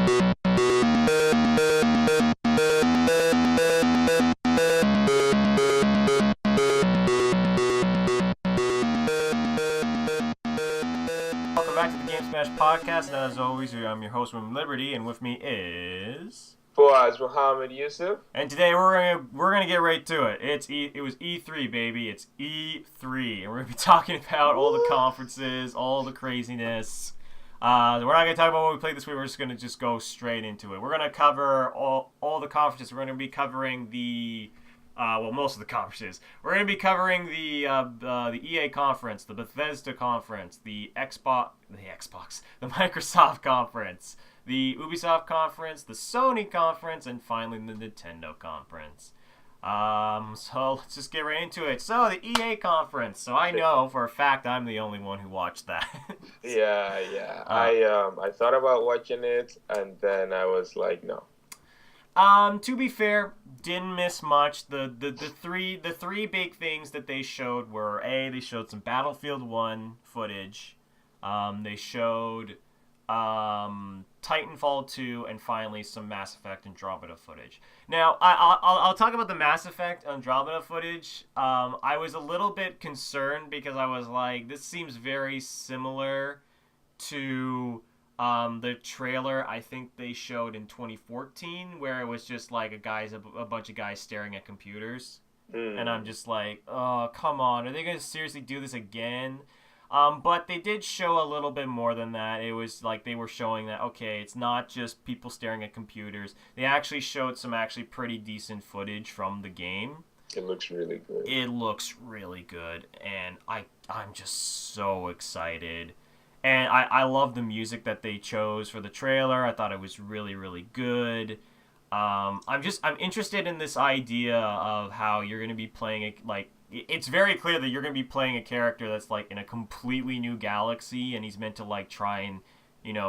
Welcome back to the Game Smash Podcast, and as always, I'm your host, Wim Liberty, and with me is... Boaz Muhammad Yusuf. And today we're gonna get right to it. It was E3, baby. It's E3, and we're gonna be talking about all the conferences, all the craziness. We're not gonna talk about what we played this week. We're just gonna go straight into it. We're gonna cover all the conferences. We're gonna be covering the most of the conferences. We're going to be covering the EA conference, the Bethesda conference, the Microsoft conference, the Ubisoft conference, the Sony conference, and finally the Nintendo conference. So let's just get right into it. So the EA conference. So I know for a fact I'm the only one who watched that. Yeah. I thought about watching it, and then I was like, no. To be fair, didn't miss much. The three big things that they showed were they showed some Battlefield 1 footage, they showed Titanfall 2, and finally some Mass Effect Andromeda footage. Now I'll talk about the Mass Effect Andromeda footage. I was a little bit concerned because I was like, this seems very similar to the trailer I think they showed in 2014, where it was just like a bunch of guys staring at computers. And I'm just like, oh, come on, are they going to seriously do this again? But they did show a little bit more than that. It was like they were showing that, okay, it's not just people staring at computers. They actually showed some pretty decent footage from the game. It looks really good. It looks really good, and I'm just so excited. And I love the music that they chose for the trailer. I thought it was really, really good. I'm interested in this idea of how you're going to be playing it's very clear that you're going to be playing a character that's like in a completely new galaxy, and he's meant to try and,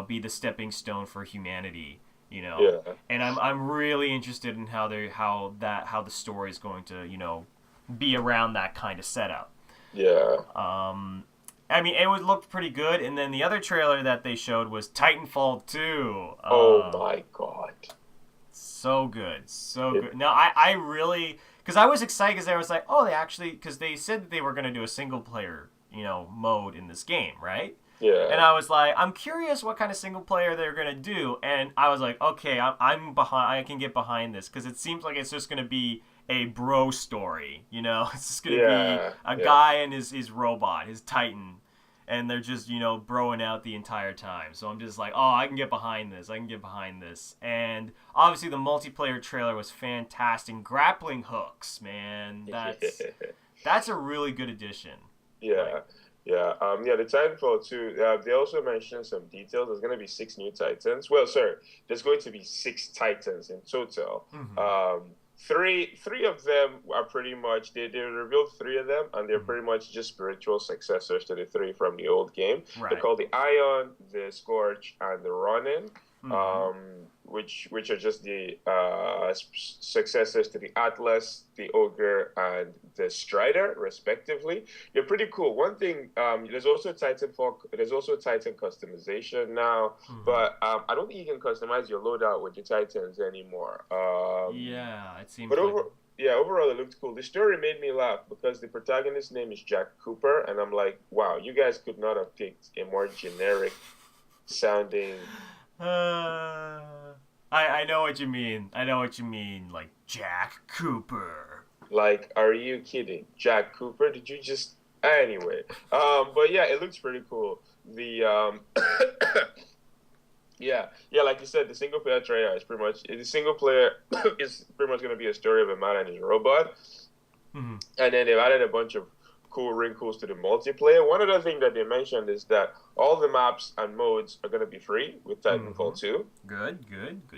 be the stepping stone for humanity, Yeah. And I'm really interested in how the story is going to, be around that kind of setup. Yeah. I mean, it looked pretty good, and then the other trailer that they showed was Titanfall 2. Oh my god. So good. Now, I really... Because I was excited because I was like, because they said that they were going to do a single-player, mode in this game, right? Yeah. And I was like, I'm curious what kind of single-player they're going to do, and I was like, okay, I'm behind. I can get behind this, because it seems like it's just going to be a bro story, It's just going to be a guy and his robot, his Titan, and they're just, broing out the entire time. So I'm just like, oh, I can get behind this. And obviously the multiplayer trailer was fantastic. Grappling hooks, man. That's a really good addition. Yeah. The Titanfall 2, they also mentioned some details. There's going to be 6 new Titans. Well, sorry, there's going to be 6 Titans in total. Mm-hmm. Three of them are pretty much, they revealed 3 of them, and they're pretty much just spiritual successors to the 3 from the old game. Right. They're called the Ion, the Scorch, and the Ronin, which are just the successors to the Atlas, the Ogre, and the Strider, respectively. They're pretty cool. One thing, there's also Titan customization now, but I don't think you can customize your loadout with your Titans anymore. It seems. But overall it looked cool. The story made me laugh because the protagonist's name is Jack Cooper, and I'm like, wow, you guys could not have picked a more generic sounding. I know what you mean. Like Jack Cooper. Like, are you kidding? Jack Cooper? Did you just... Anyway. But yeah, it looks pretty cool. The, like you said, the single player trailer is pretty much... The single player is pretty much going to be a story of a man and his robot. Mm-hmm. And then they've added a bunch of cool wrinkles to the multiplayer. One other thing that they mentioned is that all the maps and modes are going to be free with Titanfall 2. Good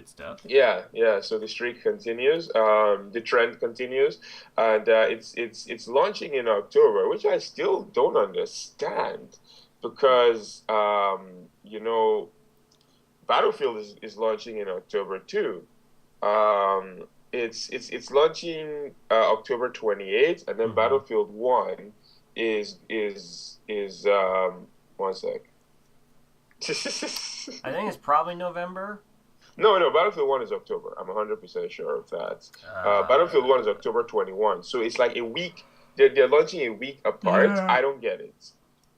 stuff. Yeah. So the streak continues, the trend continues, and it's launching in October, which I still don't understand, because Battlefield is launching in October too. It's launching October 28th, and then Battlefield 1 is 1 sec. I think it's probably November. No, Battlefield 1 is October. I'm 100% sure of that. Battlefield 1 is Uh, October 21. So it's like a week. They're launching a week apart. yeah. I don't get it.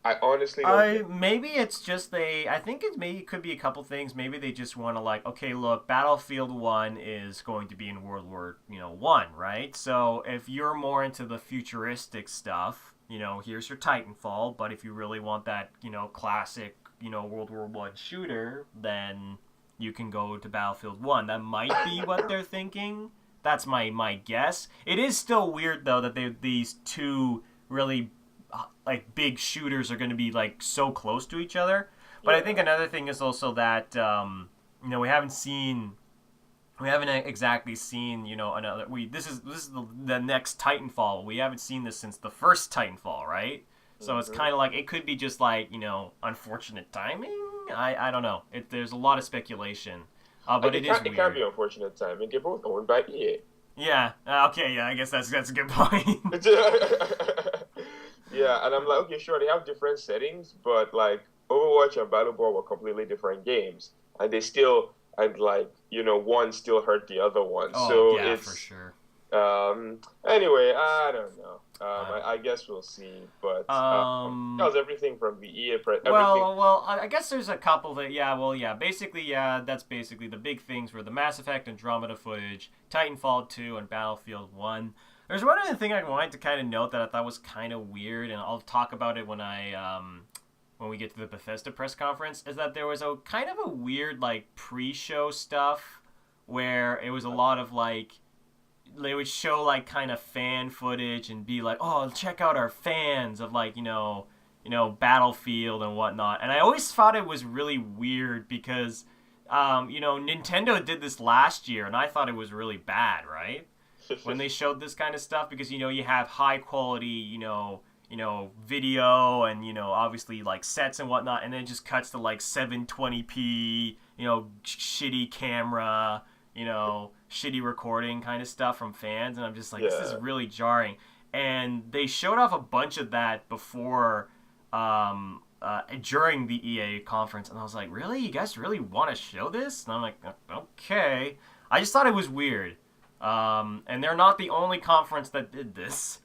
I honestly don't get I it. maybe it's just they. I think it could be a couple things. Maybe they just want to like, okay, look, Battlefield One is going to be in World War One, right? So if you're more into the futuristic stuff, here's your Titanfall. But if you really want that, classic, World War One shooter, then you can go to Battlefield One. That might be what they're thinking. That's my guess. It is still weird though that these two really like big shooters are going to be like so close to each other. But I think Yeah. another thing is also that we haven't exactly seen another we this is the next Titanfall. We haven't seen this since the first Titanfall, right? So it's Hmm. kind of like it could be just like unfortunate timing. I don't know. There's a lot of speculation, but it is It can't be weird. unfortunate timing. They're both owned by EA. Yeah. Okay. Yeah. I guess that's a good point. Yeah, and I'm like, okay, sure, they have different settings, but like Overwatch and Battleborn were completely different games, and one still hurt the other one. Oh So yeah, for it's sure. anyway, I don't know. I don't I guess we'll see, but know. that was everything from the everything. Well, I guess there's a couple that, yeah, well, yeah, basically, yeah, that's basically the big things were the Mass Effect Andromeda footage, Titanfall 2, and Battlefield 1. There's one other thing I wanted to kind of note that I thought was kind of weird, and I'll talk about it when we get to the Bethesda press conference, is that there was a kind of a weird, like, pre-show stuff where it was a lot of, like, they would show like kind of fan footage and be like, "Oh, check out our fans of like Battlefield and whatnot." And I always thought it was really weird because, Nintendo did this last year, and I thought it was really bad, right? When they showed this kind of stuff because you have high quality video and obviously like sets and whatnot, and then it just cuts to like 720p shitty camera, shitty recording kind of stuff from fans, and I'm just like, this is Yeah. really jarring. And they showed off a bunch of that before, during the EA conference, and I was like, really, you guys really want to show this? And I'm like, okay. I just thought it was weird. And they're not the only conference that did this.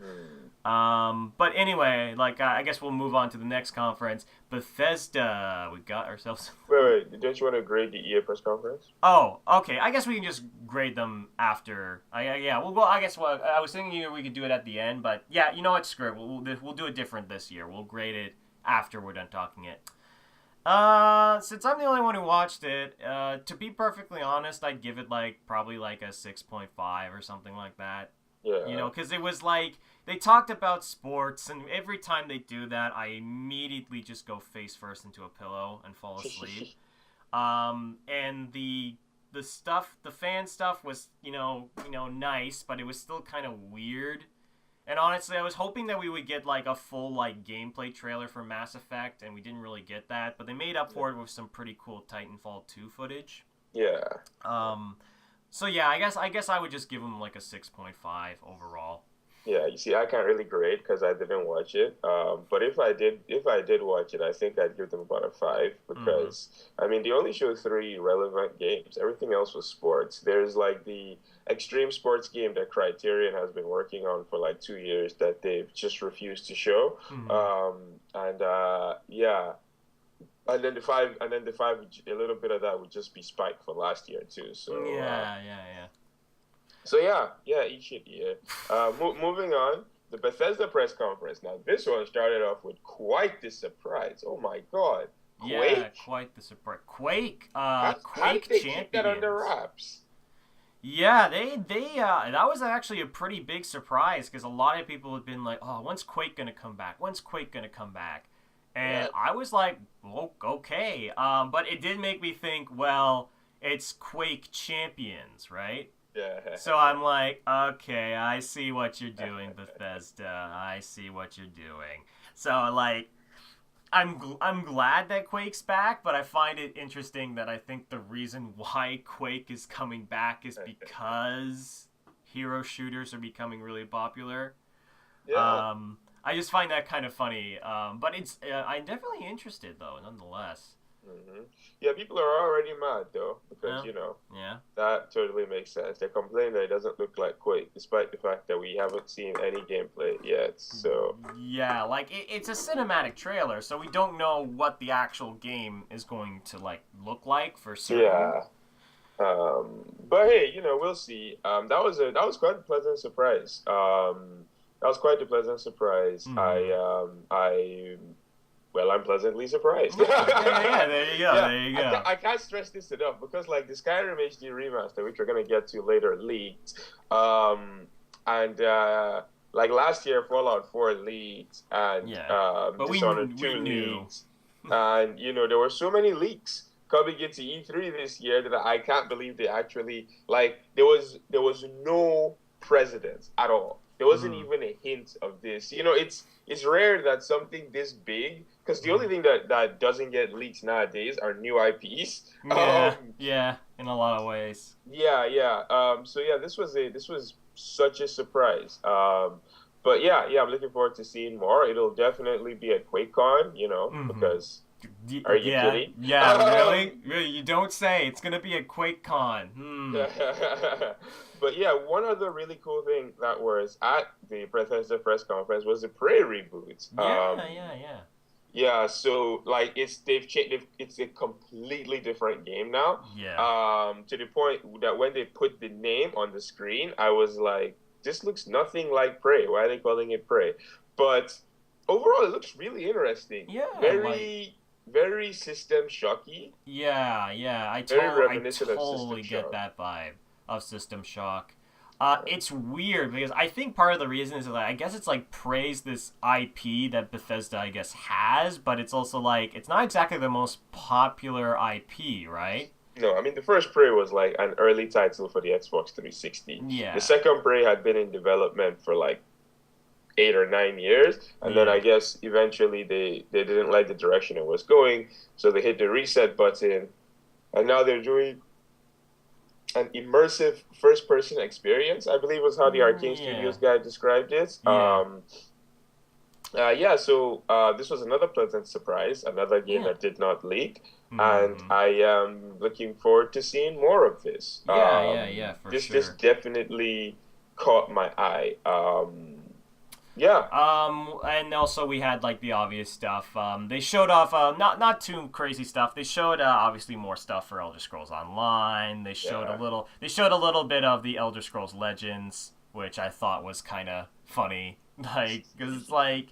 Hmm. But anyway, like I guess we'll move on to the next conference, Bethesda. We got ourselves. Wait, don't you want to grade the EA press conference? Oh, okay. I guess we can just grade them after. Yeah, we'll go. I guess I was thinking we could do it at the end, but yeah, you know what? Screw it. We'll do it different this year. We'll grade it after we're done talking it. Since I'm the only one who watched it, to be perfectly honest, I'd give it like probably like a 6.5 or something like that. Yeah. Because it was like they talked about sports, and every time they do that, I immediately just go face first into a pillow and fall asleep. And the fan stuff was nice, but it was still kind of weird. And honestly, I was hoping that we would get like a full like gameplay trailer for Mass Effect, and we didn't really get that. But they made up for it with some pretty cool Titanfall 2 footage. Yeah. Um, so yeah, I guess I would just give them like a 6.5 overall. Yeah, you see, I can't really grade because I didn't watch it. But if I did watch it, I think I'd give them about a five Mm-hmm. because I mean, they only showed three relevant games. Everything else was sports. There's like the extreme sports game that Criterion has been working on for like 2 years that they've just refused to show. Mm-hmm. And yeah, and then the five, a little bit of that would just be Spike for last year too. Yeah, yeah, yeah. So yeah, eat shit, yeah. Moving on, the Bethesda press conference. Now this one started off with quite the surprise. Oh my God, Yeah, Quake! quite the surprise. Quake, How did Quake they keep that under champions. wraps? Yeah, that was actually a pretty big surprise because a lot of people have been like, "Oh, when's Quake gonna come back? When's Quake gonna come back?" And Yeah, I was like, "Oh, okay." But it did make me think. Well, it's Quake champions, right? yeah, So I'm like, okay, I see what you're doing, Bethesda. I see what you're doing. So like, I'm glad that Quake's back, but I find it interesting that I think the reason why Quake is coming back is because hero shooters are becoming really popular. yeah. I just find that kind of funny. But I'm definitely interested though, nonetheless. Hmm. Yeah, people are already mad though because Yeah, yeah. that totally makes sense. They're complaining that it doesn't look like Quake, despite the fact that we haven't seen any gameplay yet. So Yeah, like it's a cinematic trailer, so we don't know what the actual game is going to like look like for certain. yeah. But hey, we'll see. That was quite a pleasant surprise. That was quite a pleasant surprise. Hmm. I'm pleasantly surprised. Yeah, yeah, yeah, yeah. There you go. Yeah, There you I can't, go. I can't stress this enough because like the Skyrim HD remaster, which we're gonna get to later, leaked. And like last year, Fallout 4 leaked, and Yeah, but Dishonored we 2 knew. leaked, and there were so many leaks coming into E3 this year that I can't believe they actually like there was no precedence at all. There wasn't Mm, even a hint of this. It's rare that something this big, because the only mm. thing that doesn't get leaked nowadays are new IPs. Yeah, yeah. In a lot of ways. Yeah, yeah. So yeah, this was such a surprise. But yeah, I'm looking forward to seeing more. It'll definitely be at QuakeCon, Hmm. because are you Yeah, kidding? yeah. Really, really. You don't say. It's gonna be a QuakeCon. Hmm. But yeah, one other really cool thing that was at the Bethesda press conference was the Prey reboot. Yeah, yeah, yeah. Yeah, so like they've changed, it's a completely different game now. Yeah. To the point that when they put the name on the screen, I was like, this looks nothing like Prey. Why are they calling it Prey? But overall, it looks really interesting. Yeah, like Very, very System Shocky. yeah, yeah. Very I reminiscent of System totally get Shock. that vibe of System Shock. Yeah. It's weird because I think part of the reason is that I guess it's like praise this IP that Bethesda I guess has, but it's also like it's not exactly the most popular IP, right? No, I mean the first Prey was like an early title for the Xbox 360. The Yeah, second Prey had been in development for like 8 or 9 years, and then I yeah, guess eventually they didn't like the direction it was going, so they hit the reset button, and now they're doing an immersive first person experience. I believe was how the Arcane yeah, Studios guy described it. yeah, Yeah, so this was another pleasant surprise, another game yeah. that did not leak, and Hmm. I am looking forward to seeing more of this. Yeah, yeah, yeah, for This sure. definitely caught my eye. Yeah, And also we had like the obvious stuff. They showed off not too crazy stuff. They showed obviously more stuff for Elder Scrolls Online. yeah. They showed a little bit of the Elder Scrolls Legends, which I thought was kind of funny. Like, because it's like,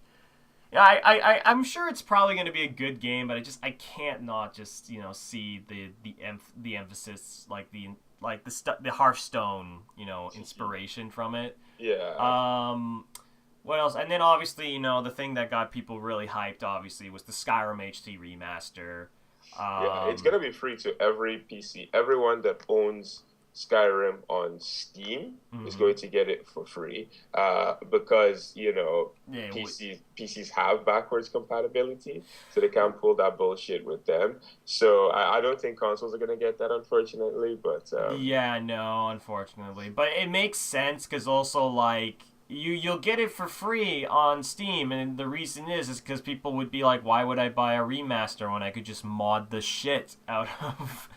yeah, I'm sure it's probably going to be a good game, but I can't not just see the emphasis like the Hearthstone inspiration from it. Yeah, Um, what else? And then obviously, the thing that got people really hyped obviously was the Skyrim HD remaster. yeah. It's Um, gonna be free to every PC. Everyone that owns Skyrim on Steam is mhm. going to get it for free. Because Yeah, PCs have backwards compatibility, so they can't pull that bullshit with them. So I don't think consoles are gonna get that, unfortunately. But yeah, no, unfortunately, but it makes sense because also like you'll get it for free on Steam, and the reason is because people would be like, why would I buy a remaster when I could just mod the shit out of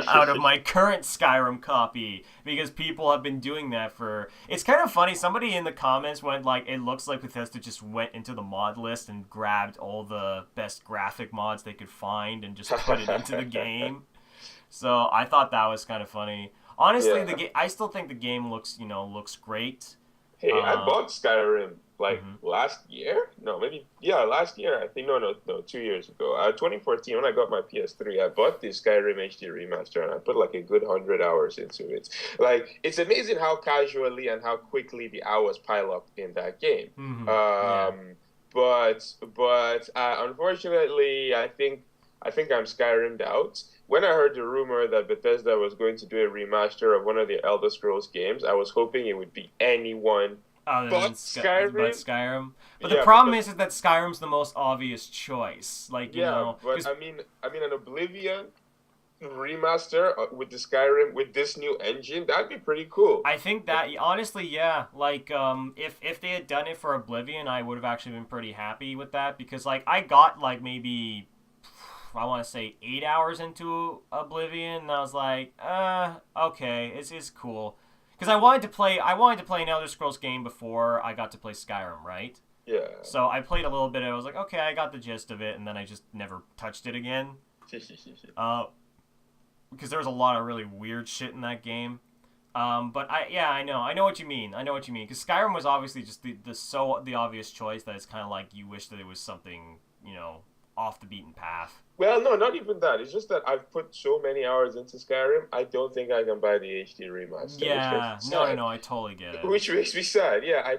out of my current Skyrim copy? Because people have been doing that for. It's kind of funny. Somebody in the comments went like, it looks like Bethesda just went into the mod list and grabbed all the best graphic mods they could find and just put it into the game. So I thought that was kind of funny. Honestly, the yeah. game. I still think the game looks great. Hey, I Uh, bought Skyrim like mhm. last year. No, maybe yeah, last year. I think no, 2 years ago. 2014 when I got my PS3, I bought the Skyrim HD remaster and I put like a good 100 hours into it. Like it's amazing how casually and how quickly the hours pile up in that game. Mhm. Yeah. Um, but unfortunately, I think I'm Skyrimmed out. When I heard the rumor that Bethesda was going to do a remaster of one of the Elder Scrolls games, I was hoping it would be anyone Other than but but Skyrim. Skyrim. But the Yeah, problem because is that Skyrim's the most obvious choice. Like yeah, but because I mean, an Oblivion remaster with the Skyrim with this new engine, that'd be pretty cool. I think that honestly, yeah. Like, if they had done it for Oblivion, I would have actually been pretty happy with that because like I got like maybe I want to say 8 hours into Oblivion, and I was like, okay, it's cool, because I wanted to play an Elder Scrolls game before I got to play Skyrim, right? Yeah. So I played a little bit. I was like, okay, I got the gist of it, and then I just never touched it again. Because there was a lot of really weird shit in that game. But I know what you mean. I know what you mean. Because Skyrim was obviously just the obvious choice that it's kind of like you wish that it was something, off the beaten path. Well, no, not even that. It's just that I've put so many hours into Skyrim, I don't think I can buy the HD remaster. Yeah, no, I totally get it. Which makes me sad. Yeah, I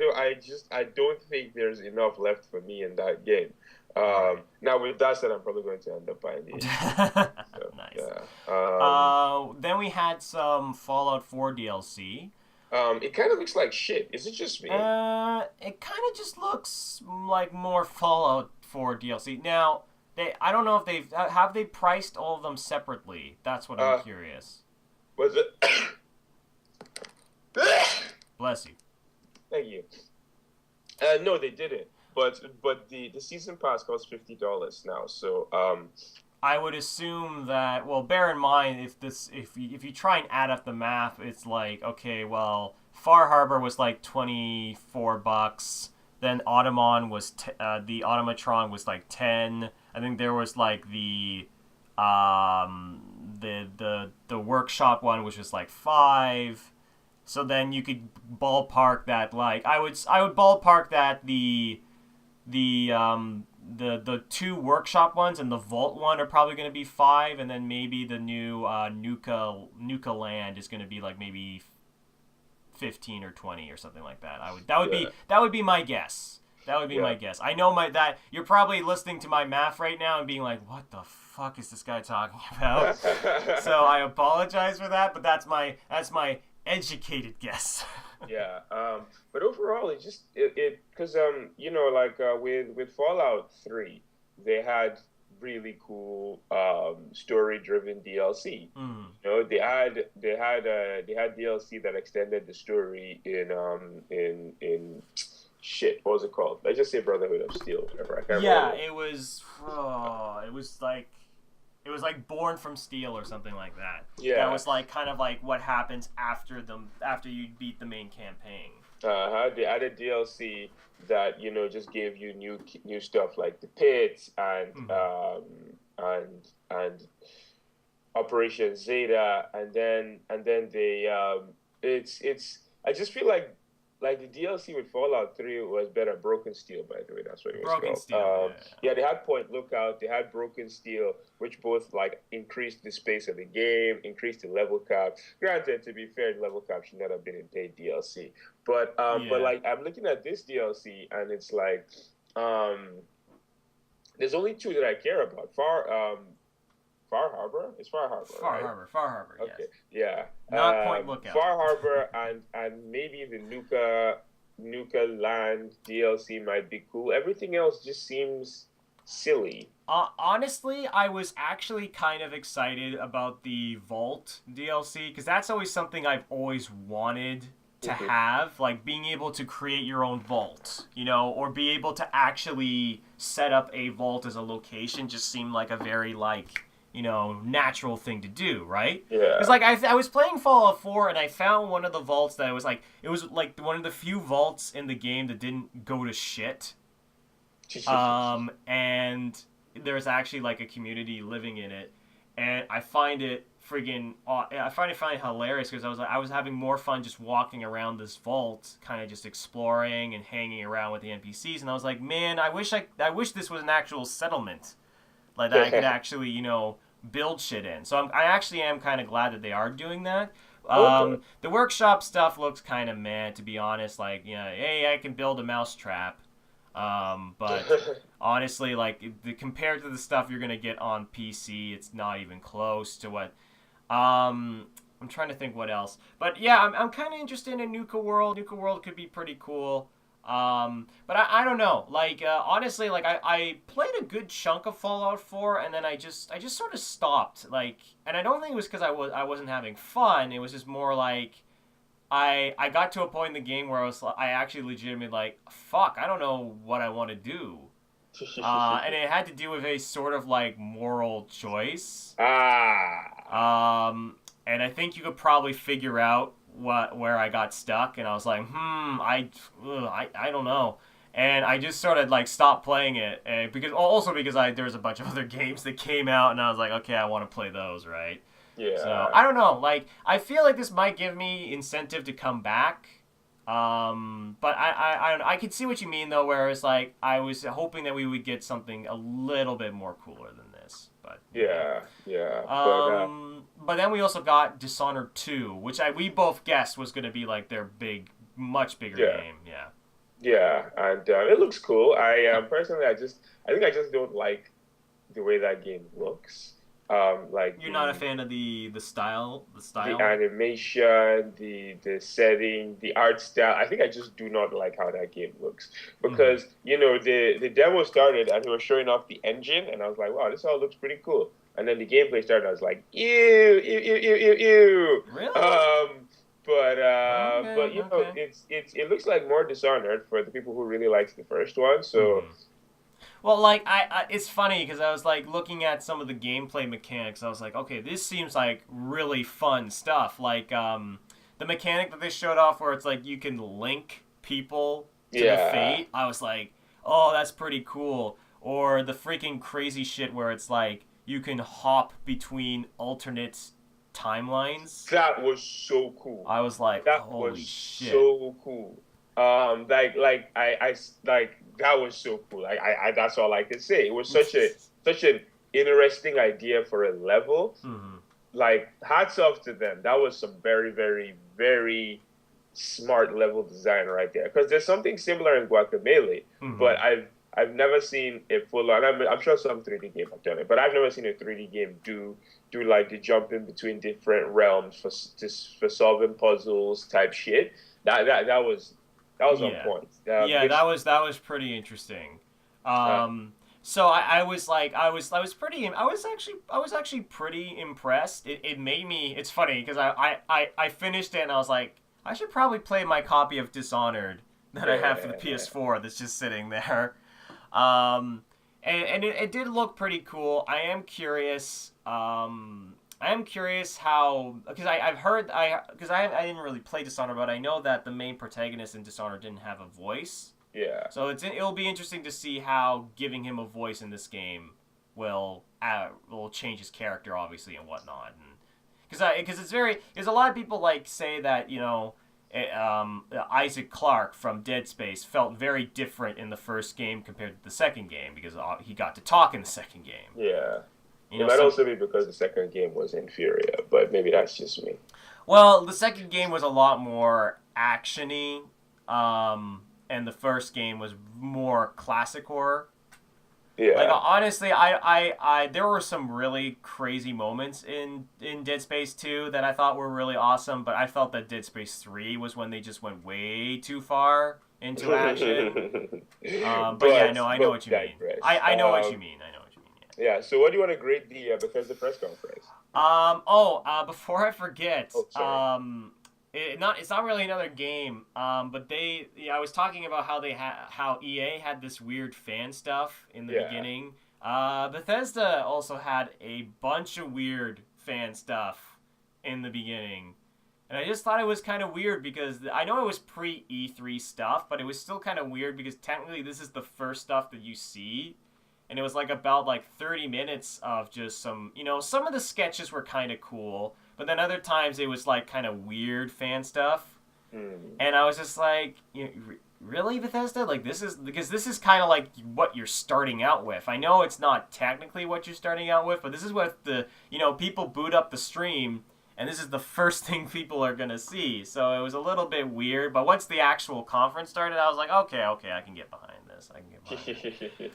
don't think there's enough left for me in that game. Now with that said, I'm probably going to end up buying the HD. So, nice. Yeah. Then we had some Fallout 4 DLC. It kind of looks like shit. Is it just me? It kind of just looks like more Fallout 4 DLC. Now, I don't know if have they priced all of them separately. That's what I'm curious. Was it? Bless you. Thank you. No, they didn't. But the season pass costs $50 now. So I would assume that. Well, bear in mind if you try and add up the math, it's like, okay, well, Far Harbor was like $24. Then Automon was the Automatron was like 10. I think there was like the workshop one, which was like 5. So then you could ballpark that, like I would ballpark that the 2 workshop ones and the Vault one are probably going to be 5, and then maybe the new Nuka Land is going to be like maybe 15 or 20 or something like that. That would be my guess. That would be my guess. I know that you're probably listening to my math right now and being like, what the fuck is this guy talking about? So I apologize for that, but that's my educated guess. Yeah. But overall, it because with Fallout 3, they had really cool story-driven DLC. Mm. They had DLC that extended the story in shit. What was it called? Let's just say Brotherhood of Steel. Whatever. I can't remember. It was like Born from Steel or something like that. Yeah. That was like kind of like what happens after you beat the main campaign. They added DLC that just gave you new stuff like the pits and Operation Zeta, and then they it's I just feel like the DLC with Fallout 3 was better. Broken Steel, by the way, that's what it was Broken called. Steel. Yeah, they had Point Lookout, they had Broken Steel, which both like increased the space of the game, increased the level cap. Granted, to be fair, the level cap should not have been in paid DLC. But like I'm looking at this DLC and it's like there's only 2 that I care about. Far Harbor? It's Far Harbor. Far Harbor. Yes. Okay. Yeah. Not Point Lookout. Far Harbor and maybe the Nuka Land DLC might be cool. Everything else just seems silly. Honestly, I was actually kind of excited about the Vault DLC because that's always something I've always wanted to have, like being able to create your own vault, or be able to actually set up a vault as a location just seemed like a very natural thing to do, right? Yeah. Because I was playing Fallout 4 and I found one of the vaults that it was like one of the few vaults in the game that didn't go to shit. And there's actually like a community living in it, and I find it hilarious because I was having more fun just walking around this vault, kind of just exploring and hanging around with the NPCs, and I was like, man, I wish this was an actual settlement, like that I could actually build shit in. So I actually am kind of glad that they are doing that. The workshop stuff looks kind of meh, to be honest. Like, hey, I can build a mousetrap. But honestly, like compared to the stuff you're gonna get on PC, it's not even close to what. I'm trying to think what else. But yeah, I'm kind of interested in Nuka World. Nuka World could be pretty cool. But I don't know. Like honestly, like I played a good chunk of Fallout 4, and then I just sort of stopped. Like, and I don't think it was because I wasn't having fun. It was just more like I got to a point in the game where I actually legitimately like, fuck, I don't know what I want to do. and it had to do with a sort of like moral choice. Ah. And I think you could probably figure out where I got stuck, and I was like, I don't know. And I just sort of like stopped playing it, and because there was a bunch of other games that came out, and I was like, okay, I want to play those, right? So Yeah. I don't know. Like I feel like this might give me incentive to come back. But I could see what you mean though. Whereas like I was hoping that we would get something a little bit more cooler than this. But yeah. Yeah. Yeah. But then we also got Dishonored 2, which we both guessed was going to be like their much bigger Yeah. game. Yeah. Yeah. And it looks cool. I personally, I think I just don't like the way that game looks. Like You're not a fan of the style, the the style. animation, the setting, the art style. I think I just do not like how that game looks Mm-hmm. because the demo started and he was showing off the engine and I was like, wow, this all looks pretty cool. And then the gameplay started, and I was like, ew, ew, ew, ew, ew, ew. Really? But Okay. Okay. it looks like more Dishonored for the people who really liked the first one. So Mm-hmm. Well, like it's funny because I was like looking at some of the gameplay mechanics. I was like, okay, this seems like really fun stuff. Like the mechanic that they showed off where it's like you can link people to the yeah, fate. I was like, oh, that's pretty cool. Or the freaking crazy shit where it's like you can hop between alternate timelines. that was so cool. I was like, That was holy shit. so cool. Like that was so cool. That's all I could say. It was such an interesting idea for a level. Hmm. Like hats off to them. That was some very, very, very smart level design right there. Because there's something similar in Guacamelee, Hmm. but I've never seen a full on. I'm sure some 3D game have done it, but I've never seen a 3D game do like the jumping between different realms for solving puzzles type shit. That was on Yeah. point. Yeah, This that was pretty interesting. uh, So I was like I was actually pretty impressed. It made me. It's funny because I finished it and I was like I should probably play my copy of Dishonored that I have for the yeah, PS4 that's just sitting there. And it did look pretty cool. I am curious. I am curious how because I've heard I didn't really play Dishonored, but I know that the main protagonist in Dishonored didn't have a voice. yeah. So it'll be interesting to see how giving him a voice in this game will change his character, obviously, and whatnot. And because it's very because a lot of people like say that Isaac Clarke from Dead Space felt very different in the first game compared to the second game because he got to talk in the second game. Yeah. You It know, might some also be because the second game was inferior, but maybe that's just me. well, the second game was a lot more actiony, and the first game was more classic horror. Like Yeah. honestly, there were some really crazy moments in Dead Space 2 that I thought were really awesome, but I felt that Dead Space 3 was when they just went way too far into action. But yeah, no, I know but what you mean. digress. I know what you mean. I know what you mean. Yeah. Yeah. So what do you want to grade the Bethesda press conference? Before I forget, Oh, sorry. it's not really another game. But I was talking about how EA had this weird fan stuff in the Yeah. beginning. Bethesda also had a bunch of weird fan stuff in the beginning. And I just thought it was kind of weird because I know it was pre E3 stuff, but it was still kind of weird because technically this is the first stuff that you see, and it was like about like 30 minutes of just some of the sketches were kind of cool, but then other times it was like kind of weird fan stuff, Hmm. and I was just like, really, Bethesda? Like this is kind of like what you're starting out with. I know it's not technically what you're starting out with, but this is what people boot up the stream. And this is the first thing people are gonna see, so it was a little bit weird. But once the actual conference started, I was like, okay, I can get behind this. I can get behind it. Yeah.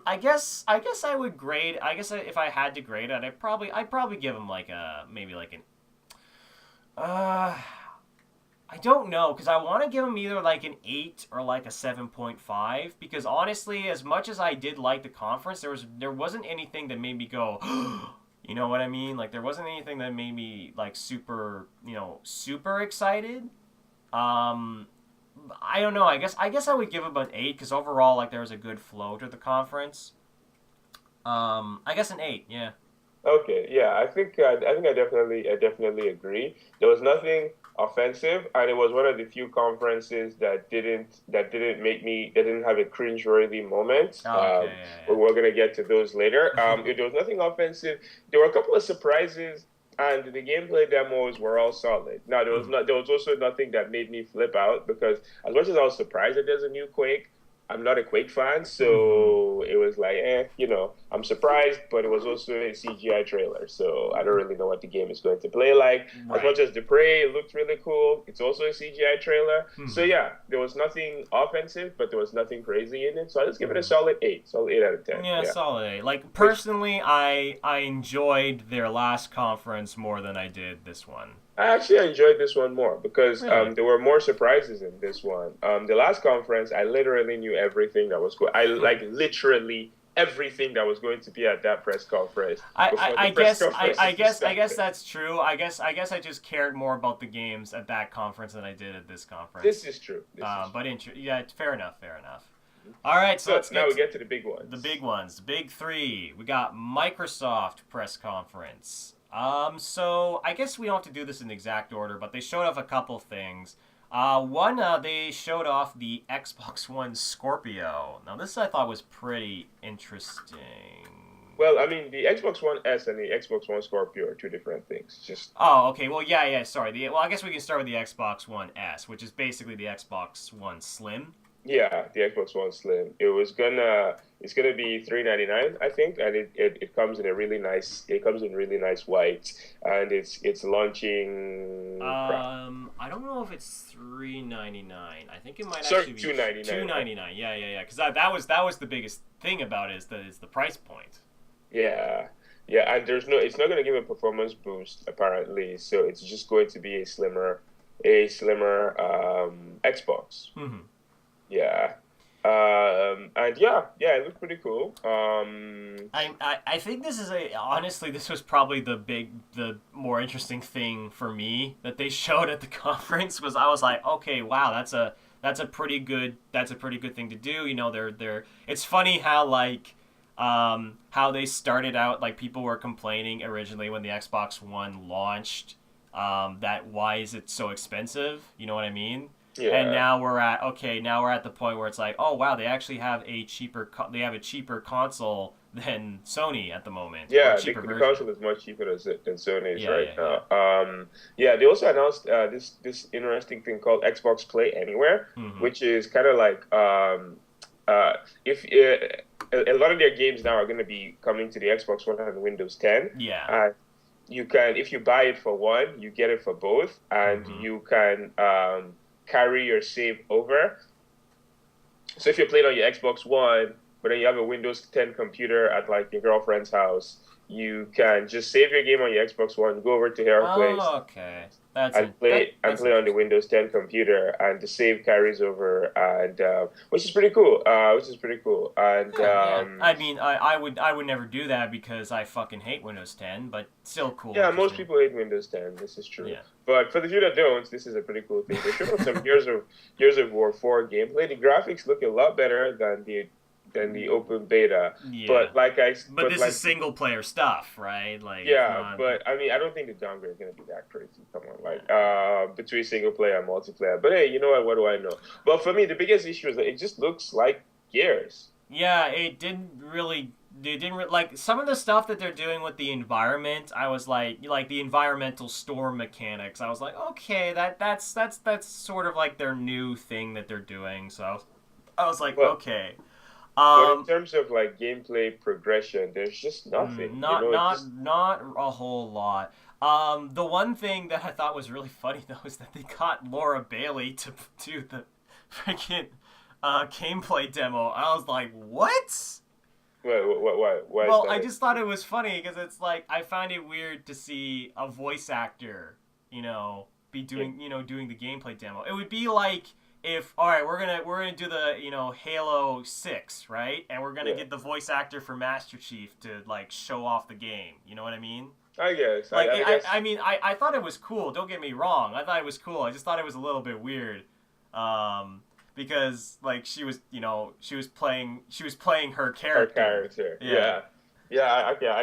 I guess I would grade. If I had to grade it, I'd probably give him like a maybe like an. Uh, I don't know because I want to give him either like an 8 or like a 7.5 because honestly, as much as I did like the conference, there wasn't anything that made me go. You know what I mean? Like there wasn't anything that made me like super excited. Um, I don't know. I guess I would give them an 8 because overall, like, there was a good flow to the conference. I guess an 8. Yeah. Okay, yeah, I definitely agree. There was nothing offensive, and it was one of the few conferences that didn't have a cringe-worthy moment. Oh, okay. Yeah. But Yeah. we're gonna get to those later. There was nothing offensive. There were a couple of surprises, and the gameplay demos were all solid. Now Mhm. there was also nothing that made me flip out because as much as I was surprised that there's a new Quake, I'm not a Quake fan, Mhm. so it was like, I'm surprised, but it was also a CGI trailer, so I don't really know what the game is going to play like. As much Right. as the Prey looked really cool, it's also a CGI trailer. So Mhm. yeah, there was nothing offensive, but there was nothing crazy in it. So I just give it a Mhm. solid 8 out of 10. Yeah, Yeah, solid A. Like which personally, I enjoyed their last conference more than I did this one. I actually enjoyed this one more because Really? there were more surprises in this one. The last conference, I literally knew everything that was going. I like literally everything that was going to be at that press conference before the I press guess conference even I guess started. that's true. I guess I just cared more about the games at that conference than I did at this This conference. is true. This is But true. yeah, fair enough, fair enough. All right, so So let's now get we to get to the big the big ones. ones, the big three. We got Microsoft press conference. So I guess we don't have to do this in exact order, but they showed off a couple things. One, they showed off the Xbox One Scorpio. Now, this I thought was pretty interesting. Well, I mean, the Xbox One S and the Xbox One Scorpio are two different things. Just Oh, okay. Well, yeah, yeah. Sorry. I guess we can start with the Xbox One S, which is basically the Xbox One Slim. yeah, the Xbox One Slim. It's gonna be 399, I think, and it comes in a really nice. It comes in really nice white, and it's launching. Crap. I don't know if it's 399. I think it might Sorry, actually be two ninety two nine. ninety nine. Yeah, yeah, yeah. Because that was the biggest thing about it is the price point. Yeah, yeah, and it's not gonna give a performance boost apparently, so it's just going to be a slimmer Xbox. Mm-hmm. Yeah. And yeah, it looks pretty cool. I think this is a honestly this was probably the more interesting thing for me that they showed at the conference was I was like, okay, wow, that's a pretty good thing to do. They're it's funny how like how they started out, like people were complaining originally when the Xbox One launched, that why is it so expensive? You know what I mean? And Yeah. now we're at the point where it's like, oh wow, they actually have a cheaper console than Sony at the moment, or a Yeah, cheaper the version. console is much cheaper than Sony's Yeah, right yeah, yeah. now. Yeah, they also announced this interesting thing called Xbox Play Anywhere, Mm-hmm. which is kind of like if a lot of their games now are going to be coming to the Xbox One and Windows 10. Yeah. And you can, if you buy it for one, you get it for both, and Mm-hmm. you can carry your save over. So if you're playing on your Xbox One, but then you have a Windows 10 computer at like your girlfriend's house, you can just save your game on your Xbox One, go over to her place, Oh, okay. That's and in that that's play on the interesting. Windows 10 computer, and the save carries over, and which is pretty cool. Which is pretty cool, and Yeah. I mean, I would never do that because I fucking hate Windows 10, but still cool, yeah, most interesting. people hate Windows 10. This is true, Yeah. but for the few that don't, this is a pretty cool thing. They showed off some Gears of War 4 gameplay. The graphics look a lot better than the open beta, Yeah. but like I But but this is like single player stuff, right? Like it's Yeah, not. but I mean, I don't think the downgrade is gonna be that crazy. Come on, like between single player and multiplayer. But hey, you know what? What do I know? But for me, the biggest issue is that it just looks like Gears. Yeah, it didn't really. They didn't like some of the stuff that they're doing with the environment. I was like the environmental storm mechanics. I was like, okay, that's sort of like their new thing that they're doing. So I was like, But okay. but in Um, terms of like gameplay progression, there's just nothing. not It not just not a whole lot. The one thing that I thought was really funny though is that they got Laura Bailey to do the freaking gameplay demo. I was like, what? why is Well, I that? just thought it was funny because it's like I find it weird to see a voice actor, be In, doing the gameplay demo. It would be like if all right, we're gonna do the Halo 6, right? And we're gonna yeah, get the voice actor for Master Chief to like show off the game. You know what I mean? I guess. Like I guess. I mean I thought it was cool. Don't get me wrong. I thought it was cool. I just thought it was a little bit weird. Because like she was playing her Her character. character. Yeah. Yeah. Yeah,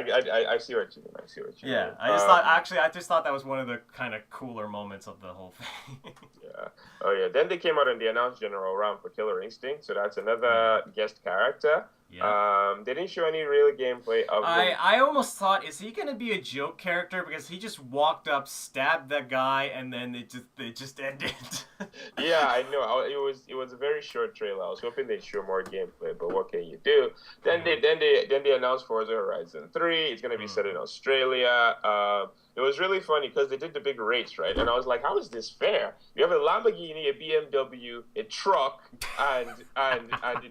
I see what you mean. I see what you Yeah, mean. I just thought that was one of the kind of cooler moments of the whole thing. Yeah. Oh yeah. Then they came out and they announced General Ram for Killer Instinct, so that's Mhm. another guest character. Yep. They didn't show any real gameplay of the. I almost thought, is he gonna be a joke character because he just walked up, stabbed that guy, and then it just ended. Yeah, I know. It was a very short trailer. I was hoping they'd show more gameplay, but what can you do? Then they announced Forza Horizon 3. It's gonna be set in Australia. It was really funny because they did the big race, right? And I was like, how is this fair? You have a Lamborghini, a BMW, a truck, and a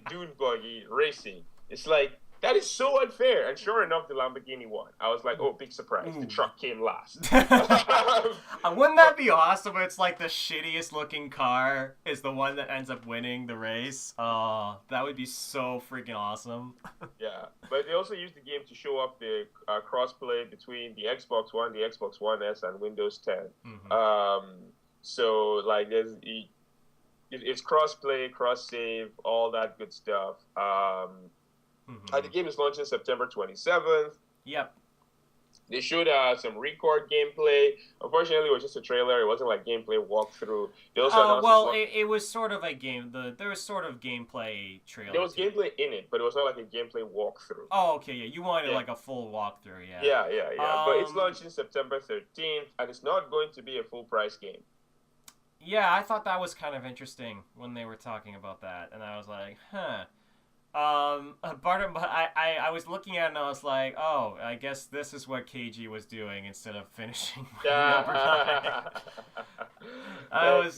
dune buggy racing. It's like that is so unfair. And sure enough, the Lamborghini won. I was like, oh, big surprise. The truck came last. Wouldn't that be awesome? It's like the shittiest looking car is the one that ends up winning the race. Oh, that would be so freaking awesome. Yeah, but they also used the game to show off the crossplay between the Xbox One, the Xbox One S, and Windows 10. Mm-hmm. So like it's crossplay, cross save, all that good stuff. And the game is launching September 27th. Yep. They showed some record gameplay. Unfortunately, it was just a trailer. It wasn't like gameplay walkthrough. They also announced it was sort of a game. There was sort of gameplay trailer. there was gameplay in it, but it was not like a gameplay walkthrough. Oh, okay, yeah. You wanted like a full walkthrough, yeah. Yeah. But it's launching September 13th, and it's not going to be a full price game. Yeah, I thought that was kind of interesting when they were talking about that, and I was like, huh. I was looking at it and I was like, oh, I guess this is what KG was doing instead of finishing number 9.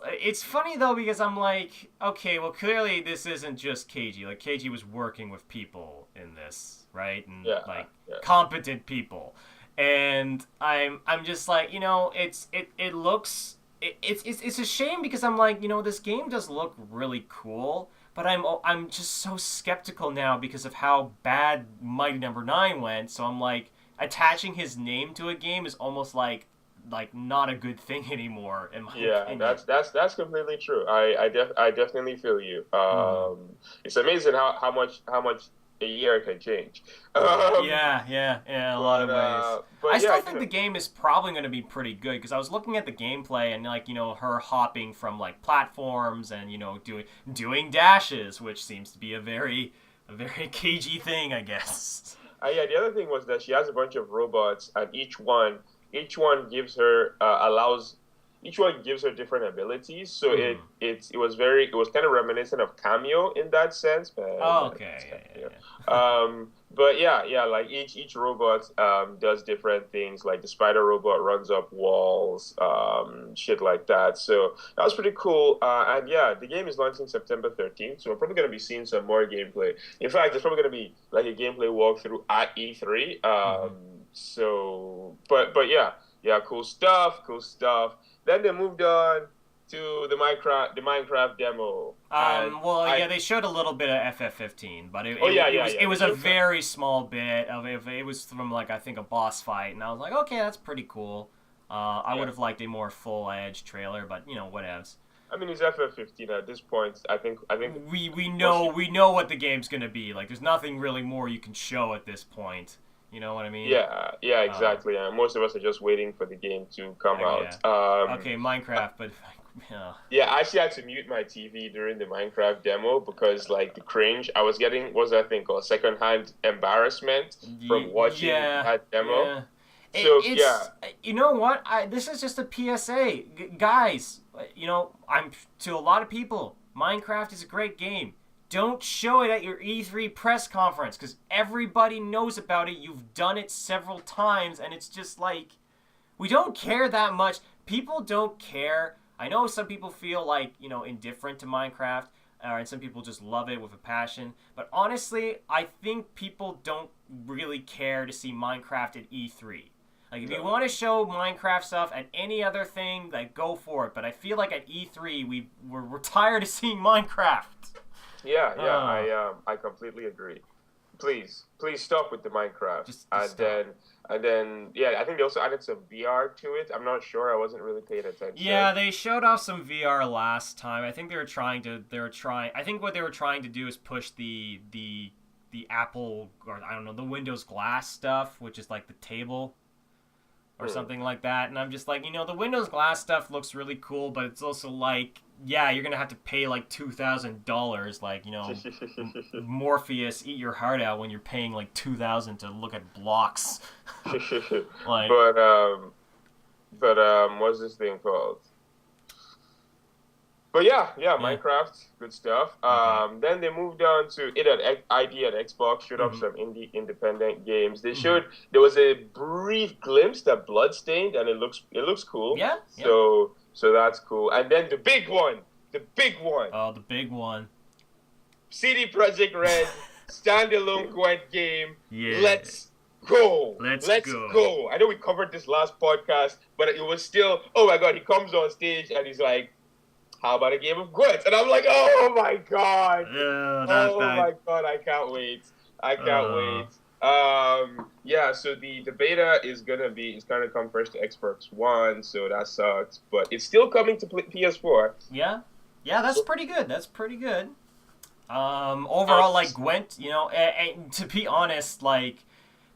It's funny though because I'm like, okay, well clearly this isn't just KG. Like KG was working with people in this, right? And competent people. And I'm just like, it's a shame because I'm like, this game does look really cool. But I'm just so skeptical now because of how bad Mighty Number 9 went. So I'm like, attaching his name to a game is almost like not a good thing anymore. In my opinion. That's completely true. I definitely feel you. It's amazing how much a year can change. Yeah, a lot of ways. I still think the game is probably going to be pretty good because I was looking at the gameplay and her hopping from like platforms and doing dashes, which seems to be a very cagey thing, I guess. The other thing was that she has a bunch of robots, and each one gives her each one gives her different abilities. So it was kind of reminiscent of Cameo in that sense. But like each robot does different things. Like the spider robot runs up walls, shit like that. So that was pretty cool. And the game is launching September 13th, so we're probably going to be seeing some more gameplay. In fact, there's probably going to be like a gameplay walkthrough at E3. So, but cool stuff. Then they moved on to the Minecraft demo. They showed a little bit of FF15, but it was a very small bit of it. It was from like I think a boss fight, and I was like, okay, that's pretty cool. I would have liked a more full-edged trailer, but whatevs. I mean, it's FF15 at this point. I think we know what the game's gonna be. Like, there's nothing really more you can show at this point. You know what I mean? Yeah, exactly. Most of us are just waiting for the game to come out. Okay, Minecraft, but yeah, I actually had to mute my TV during the Minecraft demo because like the cringe I was getting was I think called secondhand embarrassment from watching that demo. Yeah. You know what? This is just a PSA, guys. I'm to a lot of people. Minecraft is a great game. Don't show it at your E3 press conference because everybody knows about it. You've done it several times, and it's just like, we don't care that much. People don't care. I know some people feel like, indifferent to Minecraft, and some people just love it with a passion. But honestly, I think people don't really care to see Minecraft at E3. Like, if you want to show Minecraft stuff at any other thing, like, go for it. But I feel like at E3, we're tired of seeing Minecraft. I completely agree. please stop with the Minecraft. Just stop. Yeah, I think they also added some VR to it. I'm not sure. I wasn't really paying attention. Yeah, they showed off some VR last time. I think I think what they were trying to do is push the Apple, or I don't know, the Windows Glass stuff, which is like the table or something like that. And I'm just like, the Windows Glass stuff looks really cool, but it's also like, yeah, you're gonna have to pay like $2,000, like, Morpheus, eat your heart out when you're paying like $2,000 to look at blocks. Like, what's this thing called? But yeah, Minecraft, good stuff. okay. Then they moved on to it at ID at Xbox, showed off Mm-hmm. some independent games. Mm-hmm. There was a brief glimpse that Bloodstained, and it looks cool. Yeah, yeah. So that's cool. And then the big one, Oh, the big one. CD Projekt Red standalone Gwent game. Yeah. Let's go. Let's go. go. I know we covered this last podcast, but it was still, oh my God, he comes on stage and he's like, how about a game of Gwent? And I'm like, oh my God. My God, I can't wait. I can't wait. Yeah, so the beta is gonna come first to Xbox One, so that sucks. But it's still coming to PS4. Yeah. Yeah, that's pretty good. That's pretty good. Overall, like Gwent, and to be honest, like,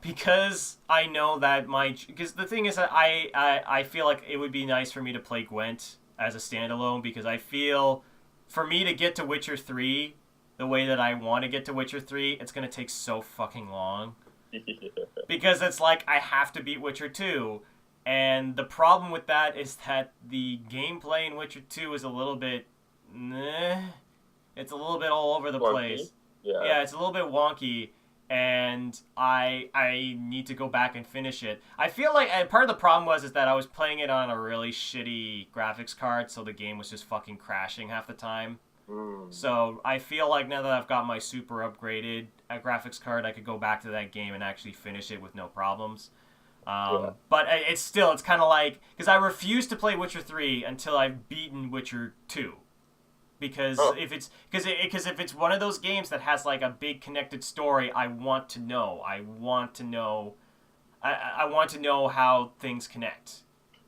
because I know that because the thing is that I feel like it would be nice for me to play Gwent as a standalone, because I feel for me to get to Witcher 3 the way that I want to get to Witcher 3, it's going to take so fucking long. Because it's like I have to beat Witcher 2. And the problem with that is that the gameplay in Witcher 2 is a little bit it's a little bit all over the place. Yeah, it's a little bit wonky, and I need to go back and finish it. I feel like, and part of the problem is that I was playing it on a really shitty graphics card, so the game was just fucking crashing half the time. So I feel like now that I've got my super upgraded graphics card, I could go back to that game and actually finish it with no problems. But it's kind of like, because I refuse to play Witcher 3 until I've beaten Witcher 2. Because if it's one of those games that has like a big connected story, I want to know. I want to know how things connect.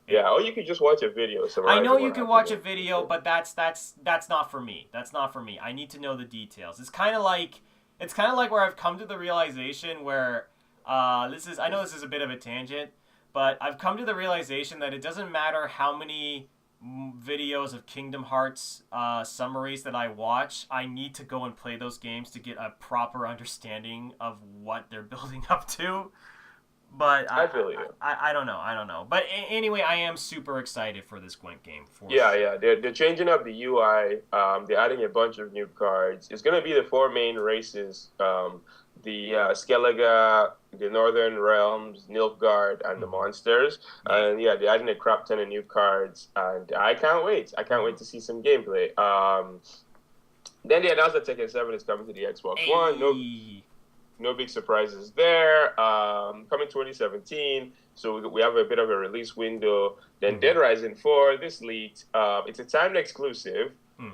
Yeah, or you could just watch a video. I know you can watch a video, but that's not for me. That's not for me. I need to know the details. It's kind of like where I've come to the realization where I know this is a bit of a tangent, but I've come to the realization that it doesn't matter how many videos of Kingdom Hearts summaries that I watch, I need to go and play those games to get a proper understanding of what they're building up to. But I feel you. I don't know. But anyway, I am super excited for this Gwent game. Yeah. They're changing up the UI. They're adding a bunch of new cards. It's gonna be the four main races. The Skellige, the Northern Realms, Nilfgaard, and the Monsters. And yeah, they're adding a crap ton of new cards, and I can't wait. I can't wait to see some gameplay. Then they announced that Tekken 7 is coming to the Xbox One. No big surprises there. Coming 2017, so we have a bit of a release window. Then Dead Rising 4, this leaked. It's a timed exclusive. And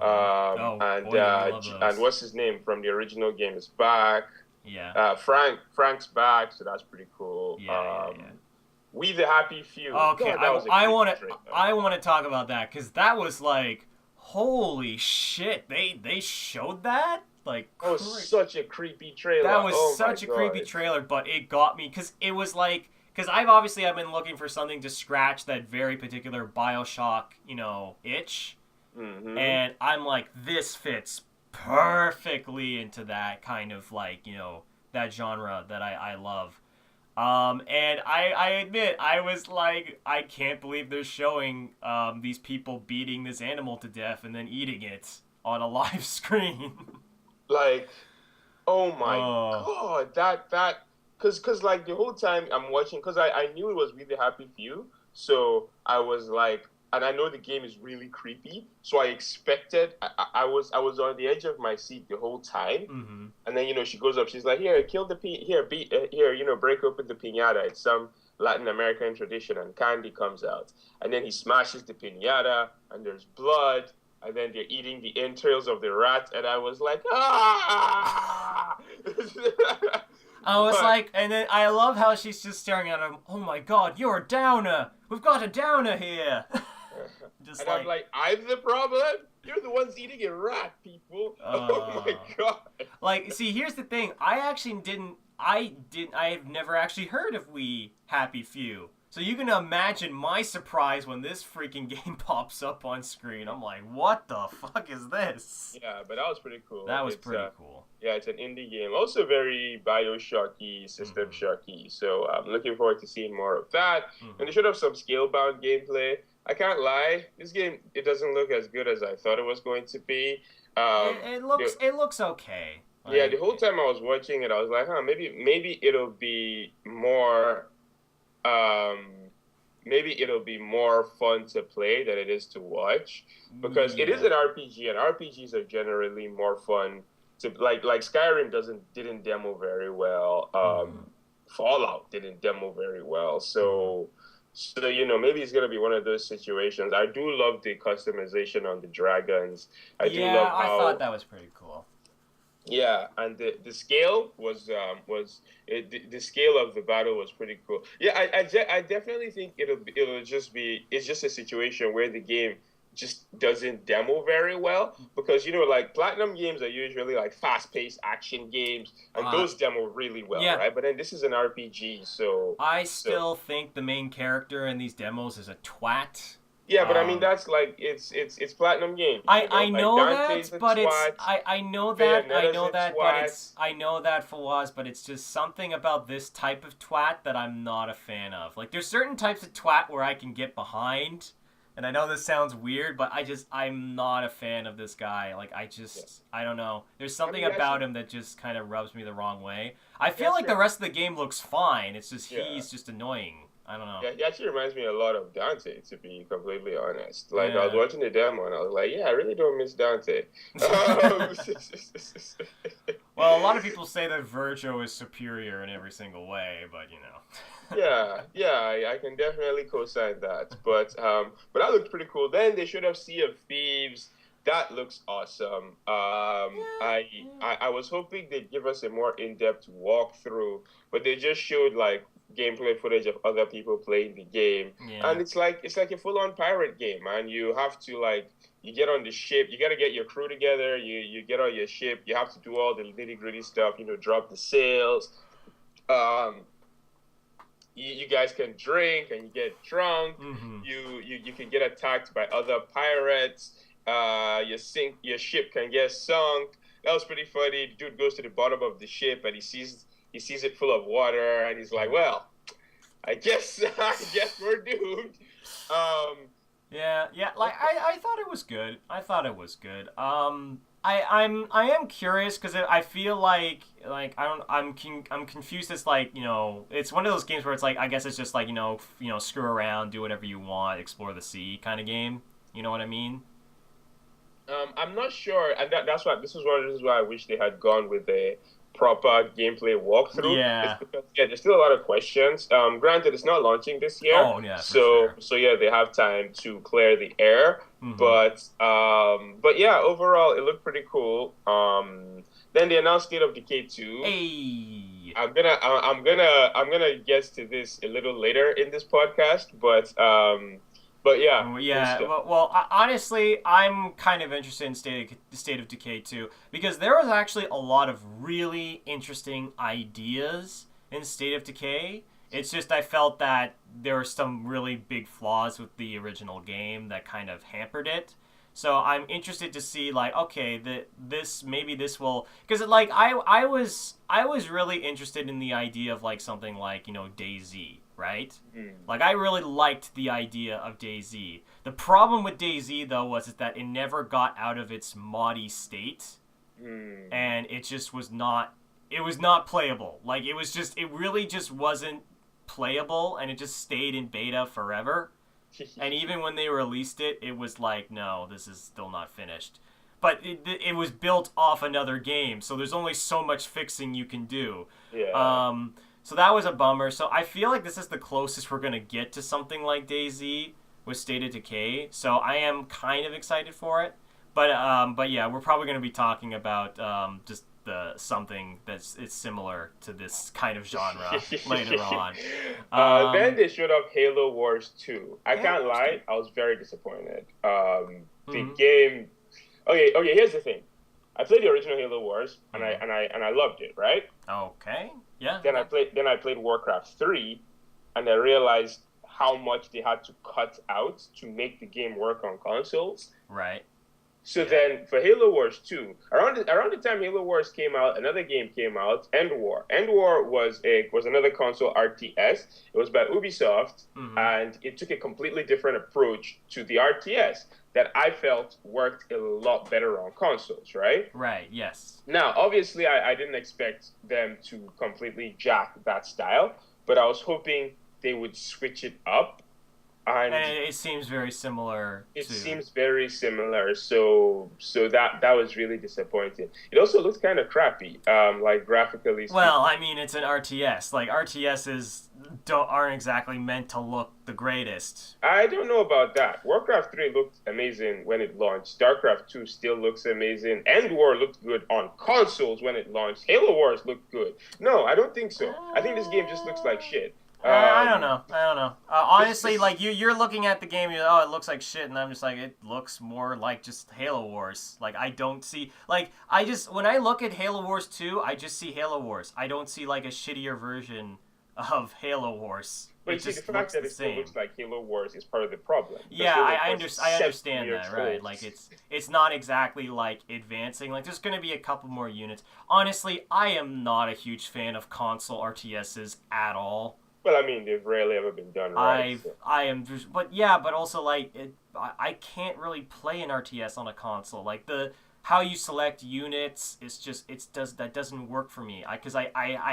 what's his name from the original game is back. Yeah. Frank's back, so that's pretty cool. Yeah. We the Happy Few. Okay, I want to talk about that, because that was like, holy shit! They showed that. Like, that was such a creepy trailer. That was such a creepy trailer, but it got me because it was like, because I've been looking for something to scratch that very particular BioShock, itch, and I'm like, this fits perfectly into that kind of like, that genre that I love. And I admit, I was like, I can't believe they're showing these people beating this animal to death and then eating it on a live screen. Like, oh my God, that, cause like the whole time I'm watching, cause I knew it was really Happy Few, so I was like, and I know the game is really creepy, so I expected, I was on the edge of my seat the whole time, and then she goes up, she's like, here, kill the break open the piñata. It's some Latin American tradition, and candy comes out, and then he smashes the piñata, and there's blood. And then they're eating the entrails of the rat, and I was like, ah! I was But like, and then I love how she's just staring at him. Oh my god, you're a downer. We've got a downer here. Just and I'm like, like, I'm the problem. You're the ones eating a rat, people. Oh my uh, god. like, see, here's the thing. I've never actually heard of We Happy Few. So you can imagine my surprise when this freaking game pops up on screen. I'm like, what the fuck is this? Yeah, but that was pretty cool. That was pretty cool. Yeah, it's an indie game. Also very Bioshocky, System Shocky. So I'm looking forward to seeing more of that. And they should have some scale-bound gameplay. I can't lie, this game, it doesn't look as good as I thought it was going to be. It looks okay. Yeah, the whole time I was watching it, I was like, maybe it'll be more, um, maybe it'll be more fun to play than it is to watch, because it is an RPG, and RPGs are generally more fun to like Skyrim didn't demo very well. Fallout didn't demo very well, so maybe it's gonna be one of those situations. I do love the customization on the dragons. I thought that was pretty cool. Yeah, and the scale the scale of the battle was pretty cool. Yeah, I definitely think it's just a situation where the game just doesn't demo very well, because like platinum games are usually like fast-paced action games, and those demo really well, right? But then this is an RPG, so I still think the main character in these demos is a twat. Yeah, but I mean that's like it's platinum games. I know that, but I know that Fawaz, but it's just something about this type of twat that I'm not a fan of. Like, there's certain types of twat where I can get behind, and I know this sounds weird, but I'm not a fan of this guy. Like, I don't know. There's something about him that just kind of rubs me the wrong way. I feel like the rest of the game looks fine. It's just he's just annoying. I don't know. Yeah, it actually reminds me a lot of Dante, to be completely honest. Like, I was watching the demo, and I was like, yeah, I really don't miss Dante. Well, a lot of people say that Virgil is superior in every single way, but, Yeah, I can definitely co-sign that. But that looked pretty cool. Then they should have Sea of Thieves. That looks awesome. I was hoping they'd give us a more in-depth walkthrough, but they just showed, like, gameplay footage of other people playing the game, and it's like a full-on pirate game, man. You have to, like, you get on the ship, you got to get your crew together, you get on your ship, you have to do all the nitty-gritty stuff, drop the sails, you guys can drink and you get drunk, you can get attacked by other pirates, your ship can get sunk. That was pretty funny. The dude goes to the bottom of the ship and he sees it full of water, and he's like, well, I guess we're doomed. Like, I thought it was good. I am curious, because I feel like I'm confused. It's like, it's one of those games where it's like, I guess it's just like, screw around, do whatever you want, explore the sea kind of game. You know what I mean? I'm not sure, and this is one of the reasons why I wish they had gone with a proper gameplay walkthrough. Yeah. Because, there's still a lot of questions. Granted, it's not launching this year. Oh, yeah, so they have time to clear the air. But yeah, overall, it looked pretty cool. Then they announced State of Decay 2. Hey. I'm gonna get to this a little later in this podcast, but yeah. Well, honestly, I'm kind of interested in State of Decay 2, because there was actually a lot of really interesting ideas in State of Decay. It's just I felt that there were some really big flaws with the original game that kind of hampered it. So I'm interested to see, like, okay, this will, because like I was really interested in the idea of like something like DayZ. Right? Like, I really liked the idea of DayZ. The problem with DayZ, though, was that it never got out of its moddy state. And it just was not playable. Like, it really just wasn't playable, and it just stayed in beta forever. And even when they released it, it was like, no, this is still not finished. But it was built off another game, so there's only so much fixing you can do. Yeah. So that was a bummer. So I feel like this is the closest we're going to get to something like DayZ with State of Decay. So I am kind of excited for it. But yeah, we're probably going to be talking about just something it's similar to this kind of genre later on. Then Um, they showed up Halo Wars 2. I Halo can't Wars 2. lie, I was very disappointed. The Hmm. game. Okay. Here's the thing. I played the original Halo Wars, and I Hmm. and I and I loved it. Right. Okay. Yeah. Then I Okay. played. Then I played Warcraft 3, and I realized how much they had to cut out to make the game work on consoles. Right. So Yeah. then for Halo Wars 2, around the time Halo Wars came out, another game came out, End War. End War was another console RTS. It was by Ubisoft, Hmm. and it took a completely different approach to the RTS that I felt worked a lot better on consoles, right? Right. Yes. Now, obviously I didn't expect them to completely jack that style, but I was hoping they would switch it up, And and it seems very similar it to. seems very similar, so that was really disappointing. It also looks kind of crappy, like graphically Well, speaking. I mean, it's an RTS. Like RTSs don't aren't exactly meant to look the greatest. I don't know about that. Warcraft 3 looked amazing when it launched. StarCraft 2 still looks amazing. End War looked good on consoles when it launched. Halo Wars looked good. No, I don't think so. I think this game just looks like shit. I don't know. I don't know. This Honestly, this like you're looking at the game, oh, it looks like shit, and I'm just like, it looks more like just Halo Wars. Like I don't see, like I just when I look at Halo Wars 2, I just see Halo Wars. I don't see like a shittier version of Halo Wars. But you It see, the just fact looks that the it still same. looks like Halo Wars is part of the problem. Because Yeah, Halo Wars is I 7 understand years that, right? old. Like it's not exactly like advancing. Like there's gonna be a couple more units. Honestly, I am not a huge fan of console RTSs at all. Well, I mean, they've rarely ever been done right. So. I am just, but yeah, but also like I can't really play an RTS on a console. Like the how you select units, it's just that doesn't work for me. Because I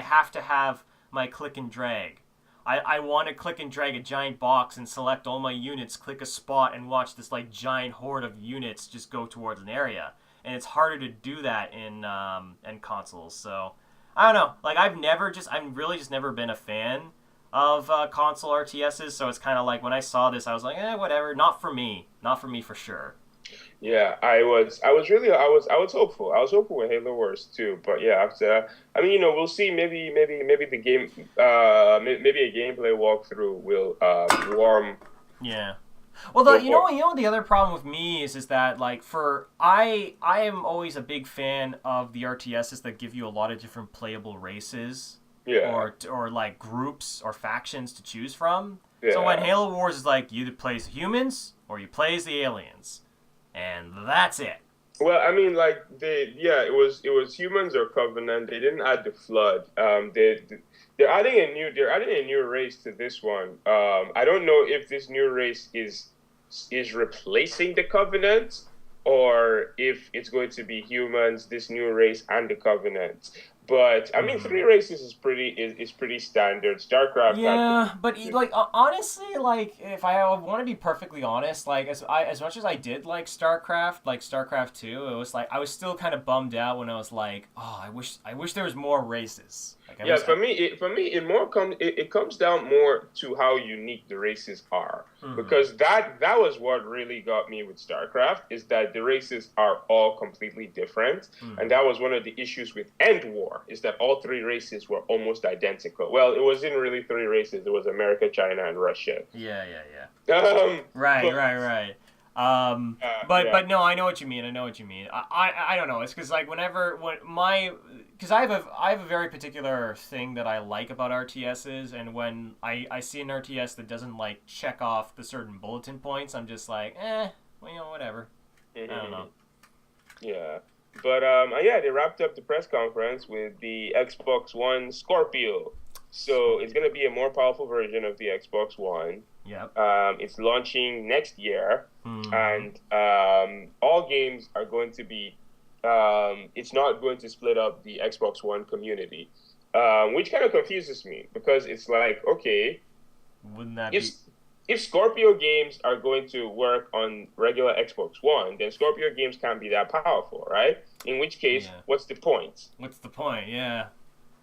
have to have my click and drag. I want to click and drag a giant box and select all my units, click a spot, and watch this like giant horde of units just go towards an area. And it's harder to do that in consoles. So I don't know. Like I'm really just never been a fan of console RTSs. So it's kind of like when I saw this, I was like, whatever. Not for me. Not for me for sure. Yeah, I was hopeful. I was hopeful with Halo Wars too, but yeah, after I mean, we'll see. Maybe the game, maybe a gameplay walkthrough will Yeah. Well, will warm. the other problem with me is that like for I am always a big fan of the RTSs that give you a lot of different playable races Yeah, or like groups or factions to choose from. So when yeah. Halo Wars is like you either play as humans or you play as the aliens, and that's it. Well, I mean, like it was humans or Covenant. They didn't add the Flood. They're adding a new race to this one. I don't know if this new race is replacing the Covenant or if it's going to be humans, this new race, and the Covenant. But I mean, Hmm. three races is pretty standard. StarCraft had Yeah, but the like honestly, like if I want to be perfectly honest, like as much as I did like StarCraft 2, it was like I was still kind of bummed out when I was like, oh, I wish there was more races. Like I Yeah, wish I. for me, it comes down more to how unique the races are, Hmm. because that was what really got me with StarCraft is that the races are all completely different, and Hmm. that was one of the issues with End War is that all three races were almost identical. Well, it wasn't really three races; it was America, China, and Russia. Yeah, yeah, yeah. Right, But right, right. yeah, But no, I know what you mean. I know what you mean. I don't know. It's because like when my because I have a very particular thing that I like about RTSs, and when I see an RTS that doesn't like check off the certain bulletin points, I'm just like, well, whatever. I don't know. yeah. But yeah, they wrapped up the press conference with the Xbox One Scorpio. So it's going to be a more powerful version of the Xbox One. Yep. It's launching next year, Hmm. and all games are going to be. It's not going to split up the Xbox One community, which kind of confuses me because it's like, okay, Wouldn't that if be? if Scorpio games are going to work on regular Xbox One, then Scorpio games can't be that powerful, right? In which case, Yeah. what's the point? What's the point? Yeah.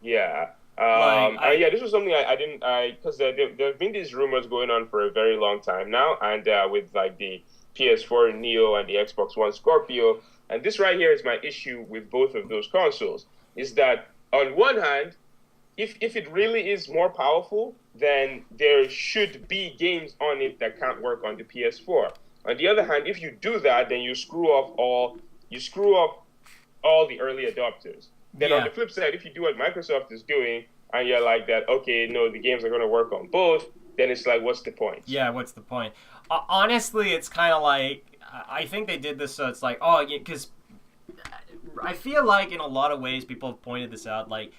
Yeah. Like And I. yeah, this was something I didn't, because there have been these rumors going on for a very long time now, and with like the PS4 Neo and the Xbox One Scorpio, and this right here is my issue with both of those consoles. is that on one hand, if it really is more powerful, then there should be games on it that can't work on the PS4. On the other hand, if you do that, then you screw off all the early adopters. Then on Yeah. the flip side, if you do what Microsoft is doing and you're like that, okay, no, the games are going to work on both, then it's like, what's the point? Yeah, what's the point? Honestly, it's kind of like I think they did this so it's like, oh, yeah, because I feel like in a lot of ways people have pointed this out. Like,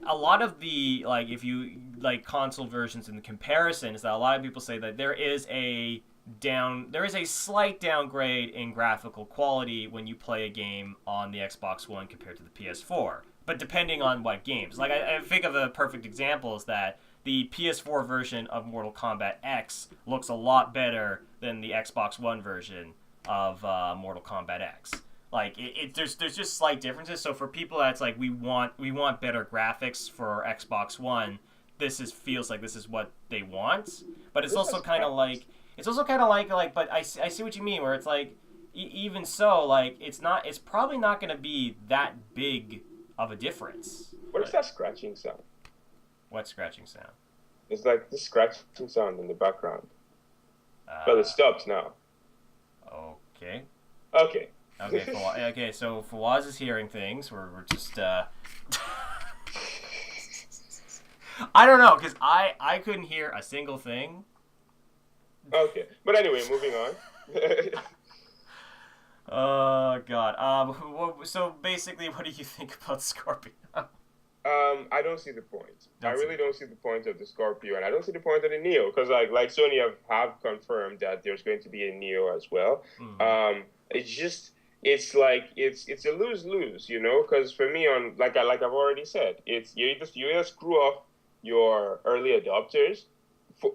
a lot of the like if you like console versions and the comparison is that a lot of people say that there is a slight downgrade in graphical quality when you play a game on the Xbox One compared to the PS4. But depending on what games, like I think of a perfect example is that the PS4 version of Mortal Kombat X looks a lot better than the Xbox One version of Mortal Kombat X. Like there's just slight differences. So for people that's like we want better graphics for Xbox One, feels like this is what they want. But it's also kind of like but I see what you mean where it's like even so like it's probably not going to be that big of a difference. What is that scratching sound? What scratching sound? It's like this scratching sound in the background. But it Uh, stops now. okay. Okay. Okay, so Fawaz is hearing things. We're just I don't know because I couldn't hear a single thing. Okay. But anyway, moving on. Oh God. So basically, what do you think about Scorpion? I don't see the point. I Don't see really don't see the point of the Scorpio, and I don't see the point of the Neo because like Sony have confirmed that there's going to be a Neo as well. Mm-hmm. It's just like it's a lose lose, you know. Because for me, on like I've already said, it's you either screw off your early adopters,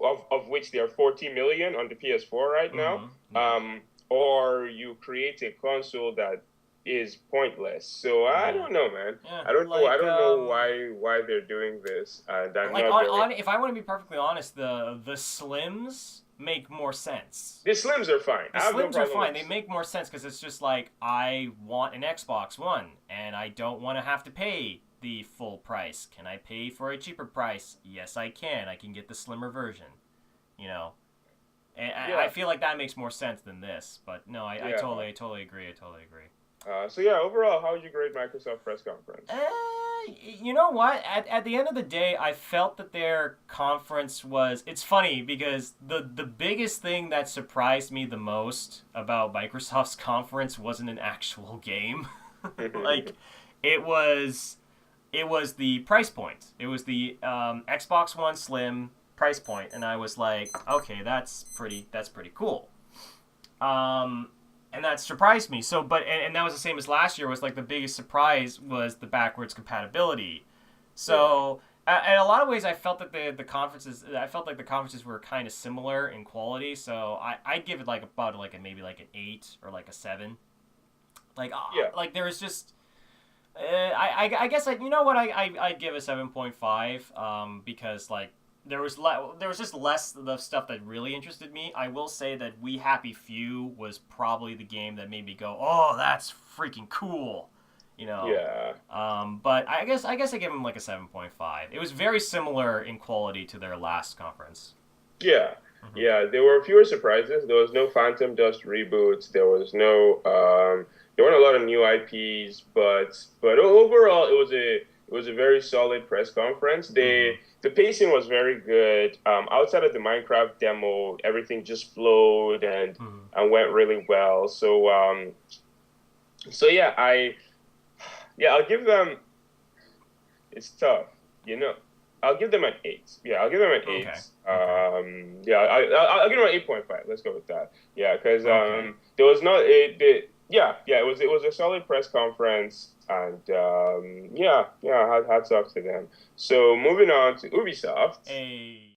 of which there are 40 million on the PS4 right now, Mm-hmm. Yeah. or you create a console that is pointless. So I Yeah. don't know, man. Yeah. I Like don't know why they're doing this, and I'm like not very. if I want to be perfectly honest, the Slims make more sense. The Slims are fine. The I have no Slims are problem fine. with. They make more sense because it's just like I want an Xbox One and I don't want to have to pay the full price. Can I pay for a cheaper price? Yes, I can. I can get the slimmer version. You know, and I Yeah, feel like that makes more sense than this. But no, I yeah. totally agree. I totally agree. So yeah, overall, how would you grade Microsoft press conference? You know what? At the end of the day, I felt that their conference was. It's funny because the biggest thing that surprised me the most about Microsoft's conference wasn't an actual game. Like, it was the price point. It was the Xbox One Slim price point, and I was like, okay, that's pretty cool. And that surprised me. So, and that was the same as last year. Was like the biggest surprise was the backwards compatibility. Yeah, So, in a lot of ways, I felt that the conferences. I felt like the conferences were kind of similar in quality. So, I'd give it like about like maybe like an 8 or like a 7. yeah, Like there was just. I guess like you know what I'd give a 7.5 because like there was just less of the stuff that really interested me. I will say that We Happy Few was probably the game that made me go, "Oh, that's freaking cool." You know. yeah, But I give them like a 7.5. It was very similar in quality to their last conference. yeah, Mm-hmm. yeah. There were fewer surprises. There was no Phantom Dust reboots. There was no. There weren't a lot of new IPs, but overall, it was a very solid press conference. Mm-hmm. The pacing was very good. Outside of the Minecraft demo, everything just flowed Mm-hmm. and went really well. So yeah, I'll give them. It's tough, you know. I'll give them an 8. Yeah, I'll give them an Okay. 8. Okay. Yeah, I'll give them an 8.5. Let's go with that. Yeah, because Okay. there was not it. Yeah, it was a solid press conference, and hats off to them. So moving on to Ubisoft. A